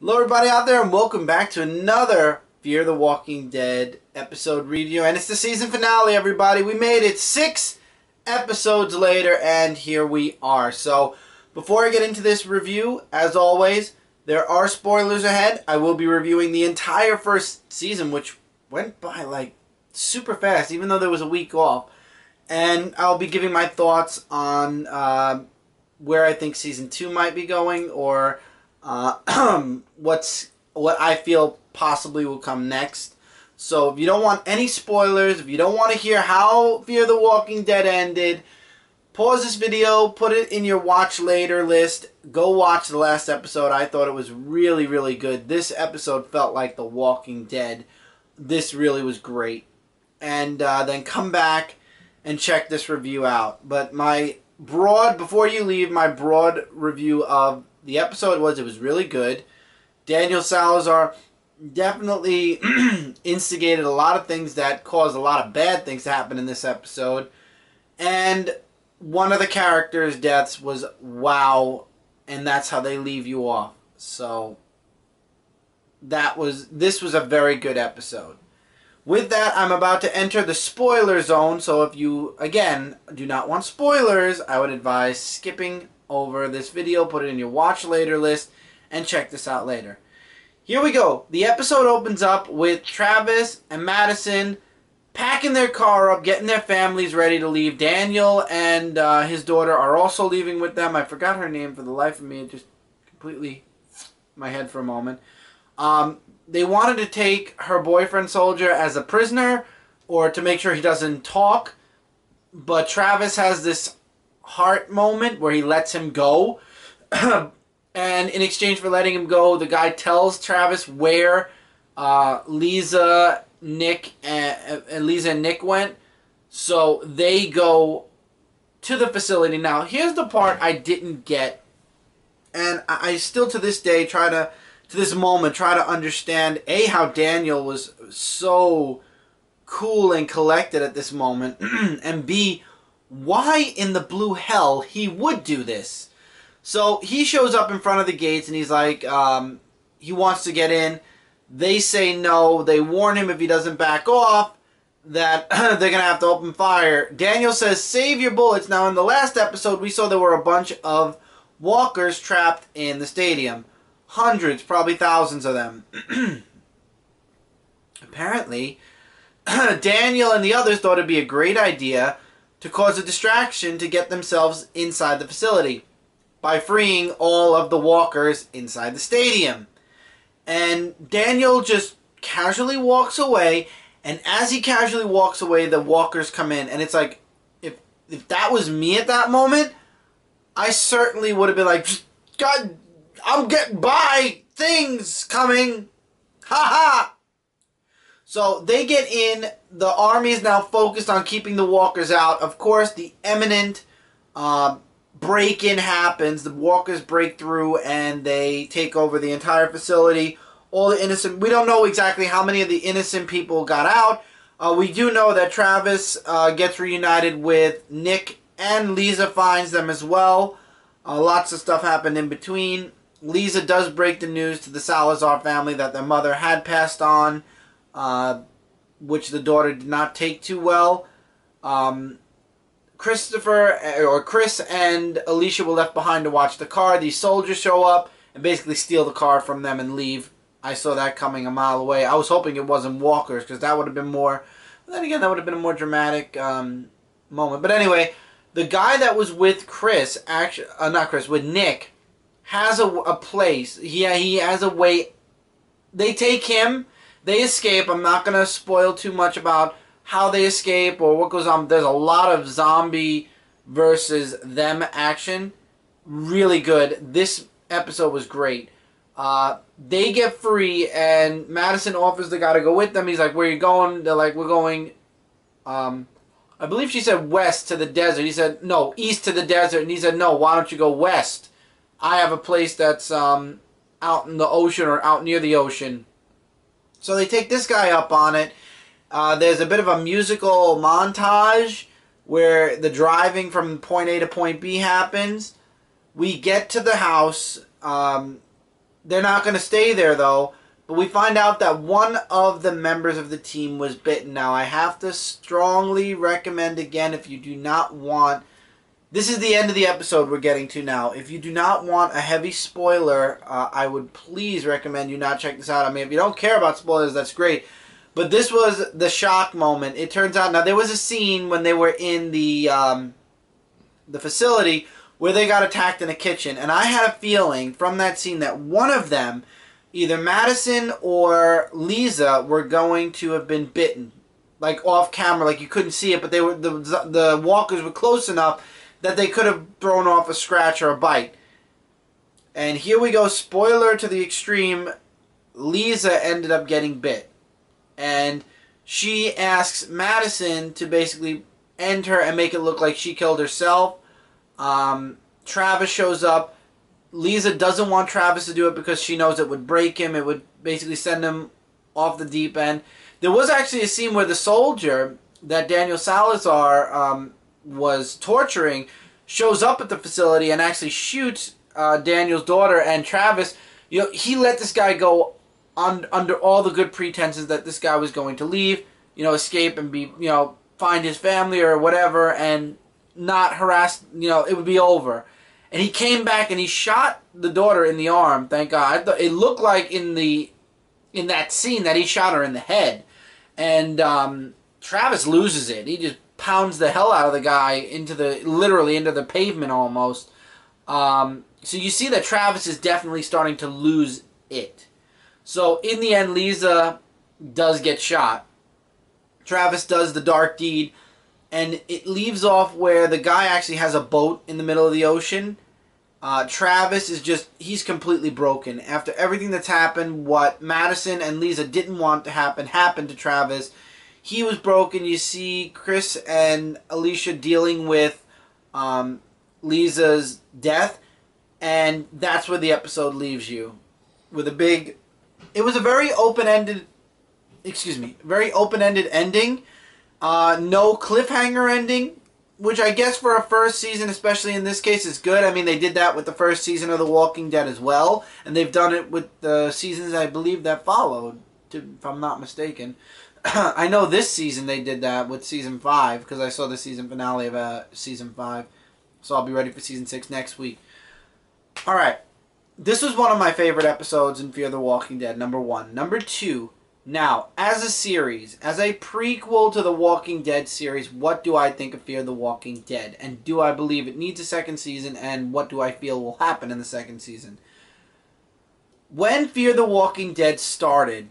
Hello everybody out there and welcome back to another Fear the Walking Dead episode review. And it's the season finale, everybody. We made it 6 episodes later and here we are. So before I get into this review, as always, there are spoilers ahead. I will be reviewing the entire first season, which went by like super fast even though there was a week off. And I'll be giving my thoughts on where I think season 2 might be going, or what I feel possibly will come next. So if you don't want any spoilers, if you don't want to hear how Fear the Walking Dead ended, pause this video, put it in your watch later list, go watch the last episode. I thought it was really, really good. This episode felt like The Walking Dead. This really was great. And then come back and check this review out. But before you leave, my broad review of the episode was, it was really good. Daniel Salazar definitely instigated a lot of things that caused a lot of bad things to happen in this episode. And one of the characters' deaths was wow, and that's how they leave you off. So this was a very good episode. With that, I'm about to enter the spoiler zone, so if you, again, do not want spoilers, I would advise skipping over this video, put it in your watch later list, and check this out later. Here we go. The episode opens up with Travis and Madison packing their car up, getting their families ready to leave. Daniel and his daughter are also leaving with them. I forgot her name for the life of me. It just completely my head for a moment. They wanted to take her boyfriend Soldier as a prisoner, or to make sure he doesn't talk, but Travis has this heart moment where he lets him go. And in exchange for letting him go, the guy tells Travis where Lisa, Nick, and Nick went. So they go to the facility. Now, here's the part I didn't get, and I still to this day try to understand how Daniel was so cool and collected at this moment, and B, why in the blue hell he would do this. So he shows up in front of the gates and he's like, he wants to get in. They say no. They warn him if he doesn't back off that they're going to have to open fire. Daniel says, save your bullets. Now in the last episode we saw there were a bunch of walkers trapped in the stadium. Hundreds, probably thousands of them. Apparently, Daniel and the others thought it'd be a great idea to cause a distraction to get themselves inside the facility by freeing all of the walkers inside the stadium. And Daniel just casually walks away, and as he casually walks away, the walkers come in. And it's like, if that was me at that moment, I certainly would have been like, God, I'm getting by, things coming, ha. So they get in. The army is now focused on keeping the walkers out. Of course, the imminent break-in happens. The walkers break through and they take over the entire facility. All the innocent, we don't know exactly how many of the innocent people got out. We do know that Travis gets reunited with Nick, and Lisa finds them as well. Lots of stuff happened in between. Lisa does break the news to the Salazar family that their mother had passed on, which the daughter did not take too well. Chris and Alicia were left behind to watch the car. These soldiers show up and basically steal the car from them and leave. I saw that coming a mile away. I was hoping it wasn't walkers, because that would have been more... Then again, that would have been a more dramatic moment. But anyway, the guy that was with Chris, actually, with Nick, has a place. He has a way. They take him. They escape. I'm not going to spoil too much about how they escape or what goes on. There's a lot of zombie versus them action. Really good. This episode was great. They get free, and Madison offers the guy to go with them. He's like, where are you going? They're like, we're going, I believe she said west to the desert. He said, no, east to the desert. And he said, no, why don't you go west? I have a place that's out in the ocean, or out near the ocean. So they take this guy up on it. There's a bit of a musical montage where the driving from point A to point B happens. We get to the house. They're not going to stay there, though. But we find out that one of the members of the team was bitten. Now, I have to strongly recommend again, if you do not want... This is the end of the episode we're getting to now. If you do not want a heavy spoiler, I would please recommend you not check this out. I mean, if you don't care about spoilers, that's great. But this was the shock moment. It turns out... Now, there was a scene when they were in the facility where they got attacked in a kitchen. And I had a feeling from that scene that one of them... either Madison or Lisa were going to have been bitten, like off camera, like you couldn't see it, but they were the walkers were close enough that they could have thrown off a scratch or a bite. And here we go, spoiler to the extreme. Lisa ended up getting bit, and she asks Madison to basically end her and make it look like she killed herself. Travis shows up. Lisa doesn't want Travis to do it because she knows it would break him. It would basically send him off the deep end. There was actually a scene where the soldier that Daniel Salazar was torturing shows up at the facility and actually shoots Daniel's daughter and Travis. You know, he let this guy go under all the good pretenses that this guy was going to leave, you know, escape and be, you know, find his family or whatever and not harass, you know, it would be over. And he came back and he shot the daughter in the arm. Thank God. It looked like in that scene that he shot her in the head. And Travis loses it. He just pounds the hell out of the guy literally into the pavement almost. So you see that Travis is definitely starting to lose it. So in the end, Lisa does get shot. Travis does the dark deed. And it leaves off where the guy actually has a boat in the middle of the ocean. Travis is just, he's completely broken. After everything that's happened, what Madison and Lisa didn't want to happen, happened to Travis. He was broken. You see Chris and Alicia dealing with Lisa's death. And that's where the episode leaves you. With a big, it was a very open-ended, very open-ended ending. No cliffhanger ending, which I guess for a first season, especially in this case, is good. I mean, they did that with the first season of The Walking Dead as well, and they've done it with the seasons, I believe, that followed, if I'm not mistaken. I know this season they did that with Season 5, because I saw the season finale of Season 5, so I'll be ready for Season 6 next week. Alright, this was one of my favorite episodes in Fear the Walking Dead, number 1. Number 2... Now, as a series, as a prequel to the Walking Dead series, what do I think of Fear the Walking Dead? And do I believe it needs a second season? And what do I feel will happen in the second season? When Fear the Walking Dead started,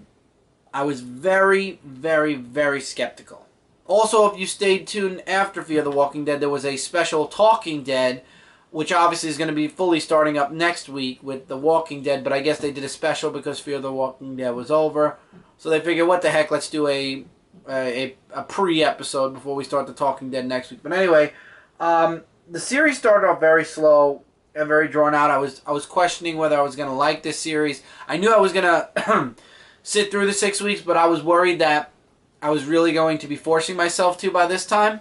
I was very, very, very skeptical. Also, if you stayed tuned after Fear the Walking Dead, there was a special Talking Dead, which obviously is going to be fully starting up next week with The Walking Dead, but I guess they did a special because Fear the Walking Dead was over. So they figured, what the heck, let's do a pre-episode before we start The Talking Dead next week. But anyway, the series started off very slow and very drawn out. I was questioning whether I was going to like this series. I knew I was going to sit through the 6 weeks, but I was worried that I was really going to be forcing myself to by this time.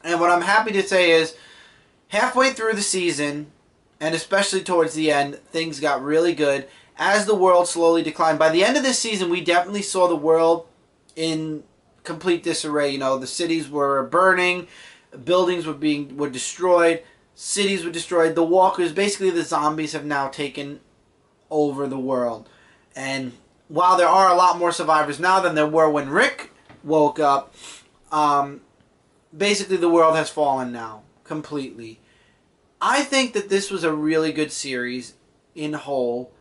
And what I'm happy to say is, halfway through the season, and especially towards the end, things got really good. As the world slowly declined, by the end of this season, we definitely saw the world in complete disarray. You know, the cities were burning, buildings were destroyed, cities were destroyed. The walkers, basically the zombies, have now taken over the world. And while there are a lot more survivors now than there were when Rick woke up, basically the world has fallen now completely. I think that this was a really good series in whole.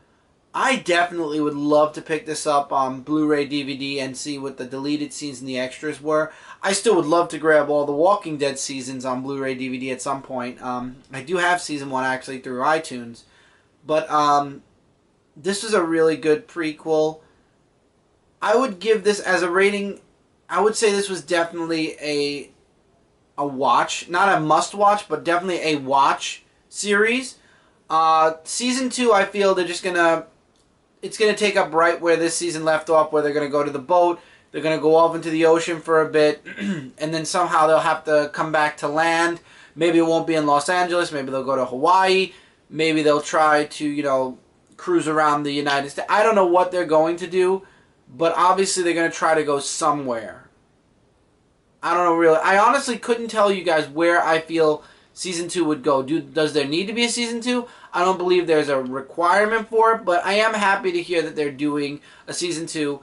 I definitely would love to pick this up on Blu-ray DVD and see what the deleted scenes and the extras were. I still would love to grab all the Walking Dead seasons on Blu-ray DVD at some point. I do have Season 1 actually through iTunes. But this was a really good prequel. I would give this as a rating, I would say this was definitely a watch. Not a must-watch, but definitely a watch series. Season 2, I feel they're just going to... It's going to take up right where this season left off, where they're going to go to the boat, they're going to go off into the ocean for a bit, and then somehow they'll have to come back to land. Maybe it won't be in Los Angeles, maybe they'll go to Hawaii, maybe they'll try to, you know, cruise around the United States. I don't know what they're going to do, but obviously they're going to try to go somewhere. I don't know really. I honestly couldn't tell you guys where I feel Season 2 would go. Does there need to be a Season 2? I don't believe there's a requirement for it, but I am happy to hear that they're doing a Season 2.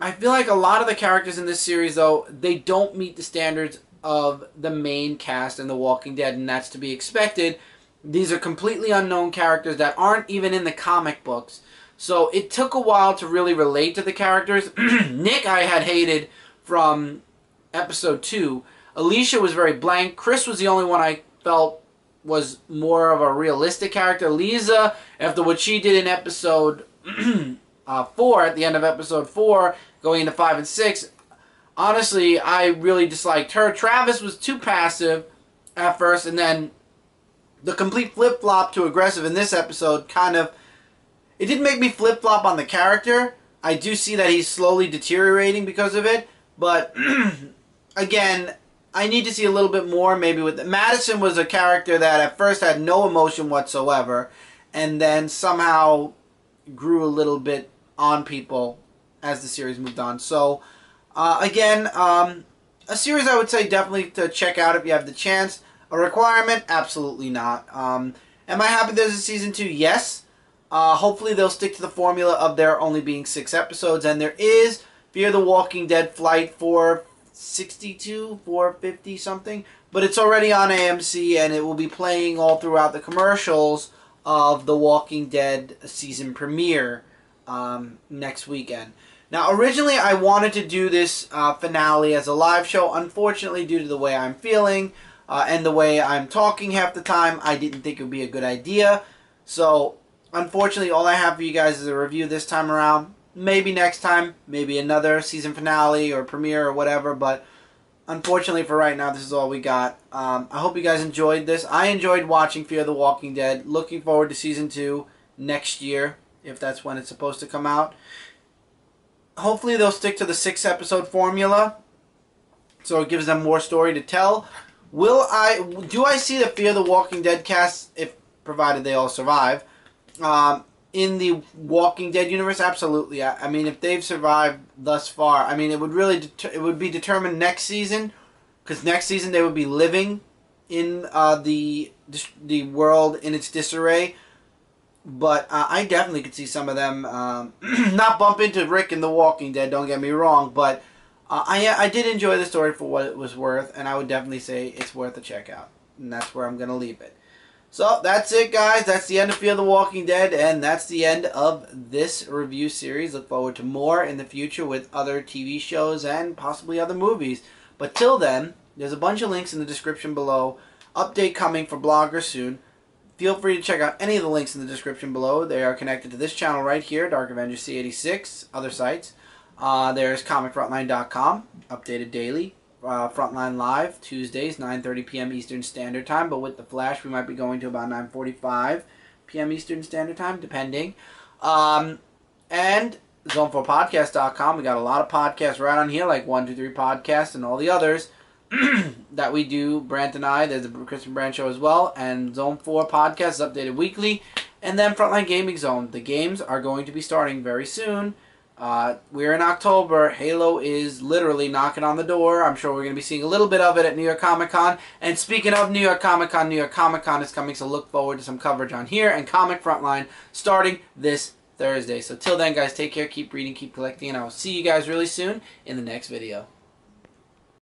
I feel like a lot of the characters in this series, though, they don't meet the standards of the main cast in The Walking Dead, and that's to be expected. These are completely unknown characters that aren't even in the comic books. So it took a while to really relate to the characters. Nick I had hated from episode 2. Alicia was very blank. Chris was the only one I felt was more of a realistic character. Lisa, after what she did in episode 4, at the end of episode 4, going into 5 and 6, honestly, I really disliked her. Travis was too passive at first, and then the complete flip-flop to aggressive in this episode kind of... It didn't make me flip-flop on the character. I do see that he's slowly deteriorating because of it, but again, I need to see a little bit more maybe with... Madison was a character that at first had no emotion whatsoever, and then somehow grew a little bit on people as the series moved on. So, again, a series I would say definitely to check out if you have the chance. A requirement? Absolutely not. Am I happy there's a Season 2? Yes. Hopefully they'll stick to the formula of there only being 6 episodes, and there is Fear the Walking Dead Flight 462, 450 something, but it's already on AMC, and it will be playing all throughout the commercials of the Walking Dead season premiere next weekend. Now, originally I wanted to do this finale as a live show. Unfortunately, due to the way I'm feeling and the way I'm talking half the time, I didn't think it would be a good idea. So, unfortunately, all I have for you guys is a review this time around. Maybe next time, maybe another season finale or premiere or whatever, but unfortunately for right now, this is all we got. I hope you guys enjoyed this. I enjoyed watching Fear the Walking Dead. Looking forward to Season 2 next year, if that's when it's supposed to come out. Hopefully they'll stick to the 6-episode formula, so it gives them more story to tell. Do I see the Fear the Walking Dead cast, if provided they all survive, in the Walking Dead universe? Absolutely. I mean, if they've survived thus far, I mean, it would really it would be determined next season, because next season they would be living in the world in its disarray. But I definitely could see some of them not bump into Rick in The Walking Dead, don't get me wrong, but I did enjoy the story for what it was worth, and I would definitely say it's worth a check out. And that's where I'm going to leave it. So, that's it, guys. That's the end of Fear the Walking Dead, and that's the end of this review series. Look forward to more in the future with other TV shows and possibly other movies. But till then, there's a bunch of links in the description below. Update coming for bloggers soon. Feel free to check out any of the links in the description below. They are connected to this channel right here, Dark Avenger C86, other sites. There's comicfrontline.com, updated daily. Frontline Live, Tuesdays, 9:30 p.m. Eastern Standard Time, but with the Flash, we might be going to about 9:45 p.m. Eastern Standard Time, depending. And Zone4Podcast.com, we got a lot of podcasts right on here, like 123 Podcast and all the others that we do, Brant and I. There's the Christian Brand Show as well, and Zone 4 Podcast is updated weekly. And then Frontline Gaming Zone. The games are going to be starting very soon. We're in October. Halo is literally knocking on the door. I'm sure we're going to be seeing a little bit of it at New York Comic Con. And speaking of New York Comic Con is coming, so look forward to some coverage on here and Comic Frontline starting this Thursday. So till then, guys, take care, keep reading, keep collecting, and I will see you guys really soon in the next video.